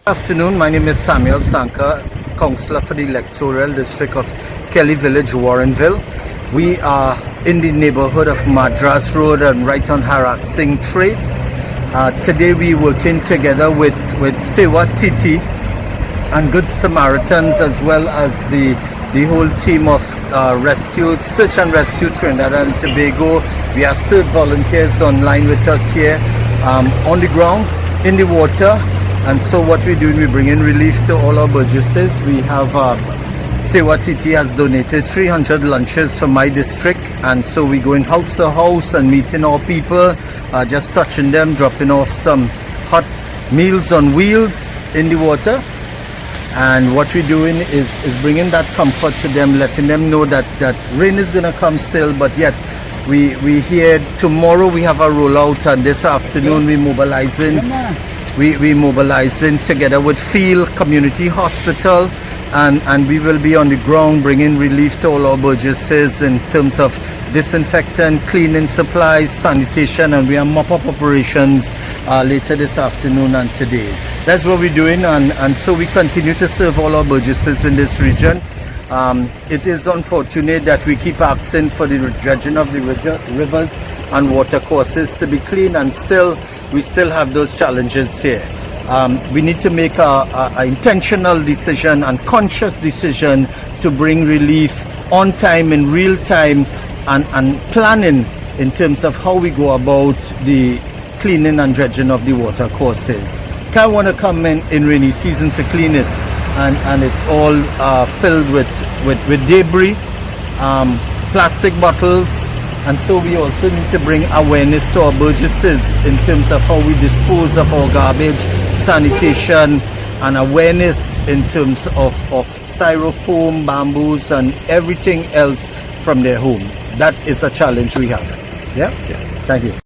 Afternoon, my name is Samuel Sanka, Councillor for the Electoral District of Kelly Village, Warrenville. We are in the neighborhood of Madras Road and right on Harak Singh Trace. Today we working together with Sewa Titi and Good Samaritans, as well as the whole team of Search and Rescue Trinidad and Tobago. We have CERT volunteers online with us here on the ground, in the water. And so what we're doing, we're bringing relief to all our burgesses. We have Sewa Titi has donated 300 lunches for my district, and so we're going house to house and meeting our people, just touching them, dropping off some hot meals on wheels in the water. And what we're doing is bringing that comfort to them, letting them know that rain is gonna come still, but yet we here tomorrow. We have a rollout, and this afternoon we're mobilizing. We mobilizing together with Field Community Hospital, and we will be on the ground bringing relief to all our burgesses in terms of disinfectant, cleaning supplies, sanitation, and we have mop-up operations later this afternoon and today. That's what we're doing, and so we continue to serve all our burgesses in this region. It is unfortunate that we keep asking for the dredging of the rivers and water courses to be clean, and we still have those challenges here. We need to make a intentional decision and conscious decision to bring relief on time, in real time, and planning in terms of how we go about the cleaning and dredging of the water courses. Can't want to come in rainy season to clean it, and it's all filled with debris, plastic bottles. And so we also need to bring awareness to our burgesses in terms of how we dispose of our garbage, sanitation, and awareness in terms of styrofoam, bamboos, and everything else from their home. That is a challenge we have. Yeah? Thank you.